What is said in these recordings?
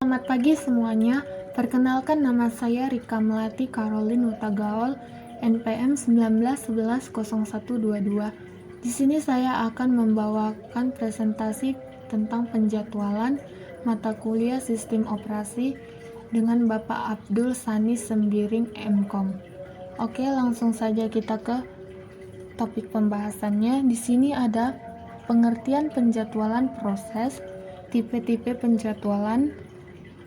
Selamat pagi semuanya. Perkenalkan, nama saya Rika Melati Caroline Hutagaol, NPM 19110122. Di sini saya akan membawakan presentasi tentang penjadwalan mata kuliah Sistem Operasi dengan Bapak Abdul Sani Sembiring MKom. Oke, langsung saja kita ke topik pembahasannya. Di sini ada pengertian penjadwalan proses, tipe-tipe penjadwalan,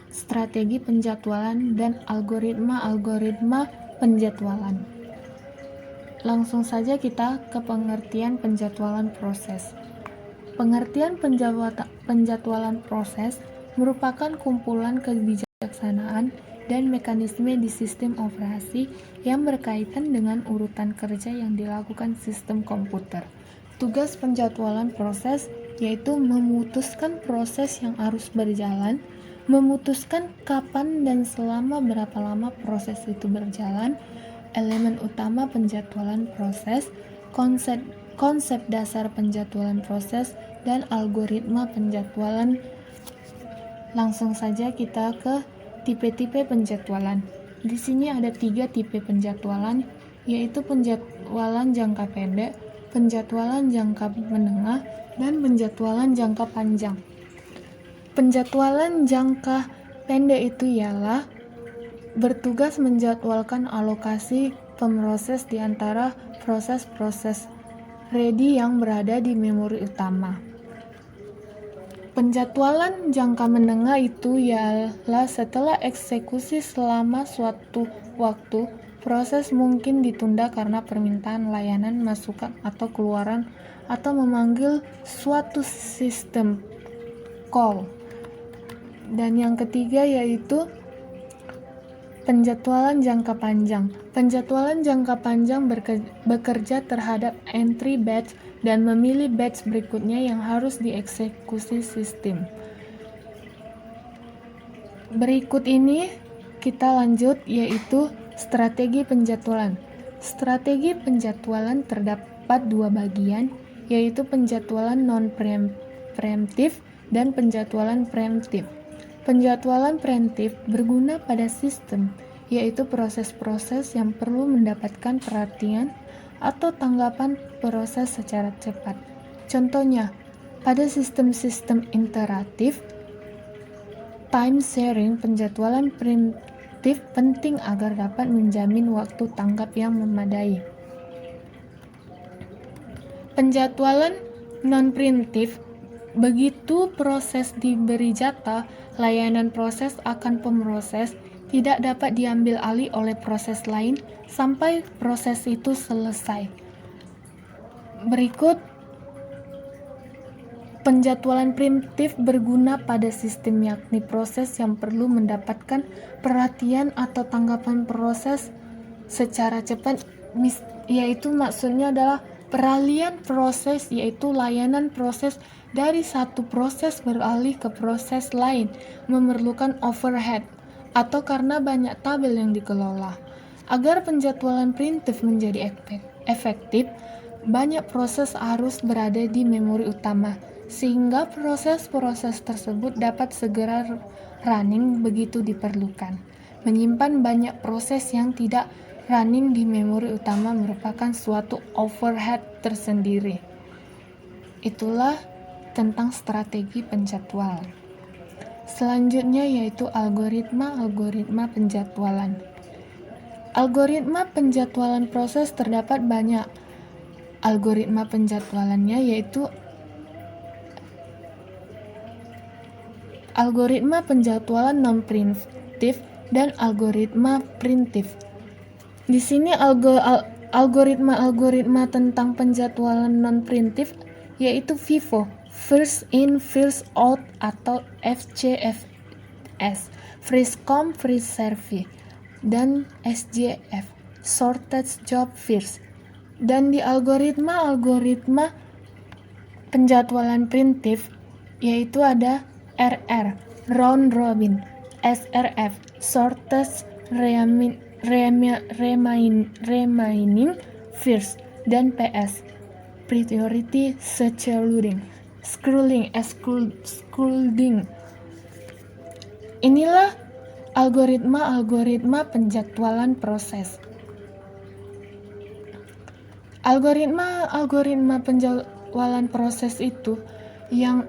strategi penjadwalan, dan algoritma penjadwalan. Langsung saja kita ke pengertian penjadwalan proses. Pengertian penjadwalan proses merupakan kumpulan kebijaksanaan dan mekanisme di sistem operasi yang berkaitan dengan urutan kerja yang dilakukan sistem komputer. Tugas penjadwalan proses yaitu memutuskan proses yang harus berjalan, memutuskan kapan dan selama berapa lama proses itu berjalan, elemen utama penjadwalan proses, konsep dasar penjadwalan proses, dan algoritma penjadwalan. Langsung saja kita ke tipe-tipe penjadwalan. Di sini ada 3 tipe penjadwalan, yaitu penjadwalan jangka pendek, penjadwalan jangka menengah, dan penjadwalan jangka panjang. Penjadwalan jangka pendek itu ialah bertugas menjadwalkan alokasi pemroses di antara proses-proses ready yang berada di memori utama. Penjadwalan jangka menengah itu ialah setelah eksekusi selama suatu waktu, proses mungkin ditunda karena permintaan layanan masukan atau keluaran atau memanggil suatu sistem call. Dan yang ketiga yaitu penjadwalan jangka panjang. Penjadwalan jangka panjang bekerja terhadap entry batch dan memilih batch berikutnya yang harus dieksekusi sistem. Berikut ini kita lanjut, yaitu strategi penjadwalan. Strategi penjadwalan terdapat 2 bagian, yaitu penjadwalan non-preemptif dan penjadwalan preemptif. Penjadwalan preemptif berguna pada sistem, yaitu proses-proses yang perlu mendapatkan perhatian atau tanggapan proses secara cepat. Contohnya, pada sistem-sistem interaktif, time sharing, penjadwalan preemptif penting agar dapat menjamin waktu tanggap yang memadai. Penjadwalan non-preemptif, begitu proses diberi jatah, layanan proses akan pemroses tidak dapat diambil alih oleh proses lain sampai proses itu selesai. Berikut penjadwalan preemptif berguna pada sistem, yakni proses yang perlu mendapatkan perhatian atau tanggapan proses secara cepat, yaitu maksudnya adalah peralihan proses, yaitu layanan proses dari satu proses beralih ke proses lain memerlukan overhead atau karena banyak tabel yang dikelola. Agar penjadwalan preemptif menjadi efektif, banyak proses harus berada di memori utama sehingga proses-proses tersebut dapat segera running begitu diperlukan. Menyimpan banyak proses yang tidak running di memori utama merupakan suatu overhead tersendiri. Itulah tentang strategi penjadwalan. Selanjutnya yaitu algoritma penjadwalan. Algoritma penjadwalan proses terdapat banyak. Algoritma penjadwalannya yaitu algoritma penjadwalan non-preemptif dan algoritma preemptif. Di sini algoritma tentang penjadwalan non-preemptif yaitu FIFO, First In First Out atau FCFS, First Come First Serve, dan SJF, Shortest Job First. Dan di algoritma penjadwalan preemptif yaitu ada RR, Round Robin, SRF, Shortest Remaining First, dan PS, Priority Scrolling. Inilah algoritma penjadwalan proses. Algoritma penjadwalan proses itu yang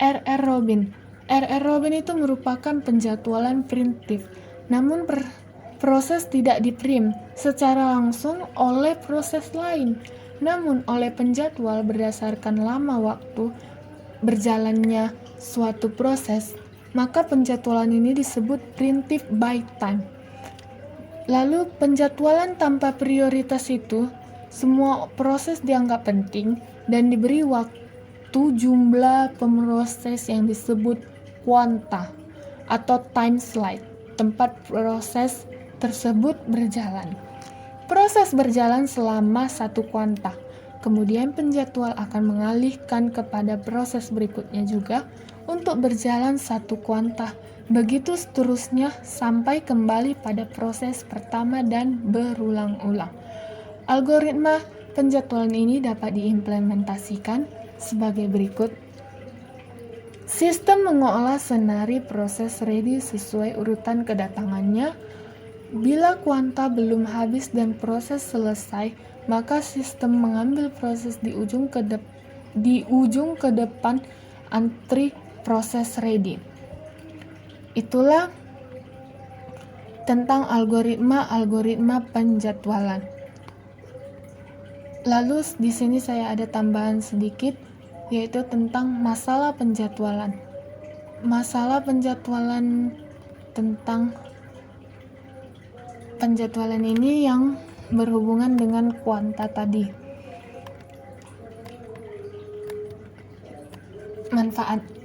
R.R. Robin. R.R. Robin itu merupakan penjadwalan preemptif, namun proses tidak diprim secara langsung oleh proses lain, namun oleh penjadwal berdasarkan lama waktu berjalannya suatu proses, maka penjadwalan ini disebut preemptive by time. Lalu penjadwalan tanpa prioritas itu, semua proses dianggap penting dan diberi waktu jumlah pemroses yang disebut kuanta atau time slide, tempat proses tersebut berjalan. Proses berjalan selama satu kuanta. Kemudian penjadwal akan mengalihkan kepada proses berikutnya juga untuk berjalan satu kuanta. Begitu seterusnya sampai kembali pada proses pertama dan berulang-ulang. Algoritma penjadwalan ini dapat diimplementasikan sebagai berikut. Sistem mengolah senari proses ready sesuai urutan kedatangannya. Bila kuanta belum habis dan proses selesai, maka sistem mengambil proses di ujung ke depan antri proses ready. Itulah tentang algoritma penjadwalan. Lalu di sini saya ada tambahan sedikit, yaitu tentang masalah penjadwalan. Masalah penjadwalan tentang penjadwalan ini yang berhubungan dengan kuanta tadi.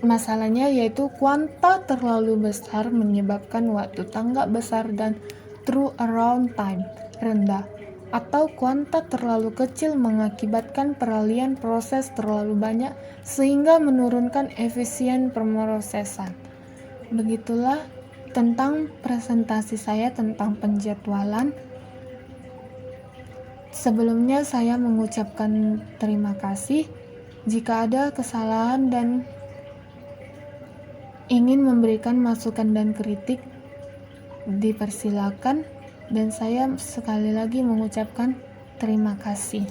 Masalahnya yaitu kuanta terlalu besar menyebabkan waktu tanggap besar dan turnaround time rendah, atau kuanta terlalu kecil mengakibatkan peralihan proses terlalu banyak sehingga menurunkan efisien pemrosesan. Begitulah tentang presentasi saya tentang penjadwalan. Sebelumnya saya mengucapkan terima kasih. Jika ada kesalahan dan ingin memberikan masukan dan kritik, dipersilakan, dan saya sekali lagi mengucapkan terima kasih.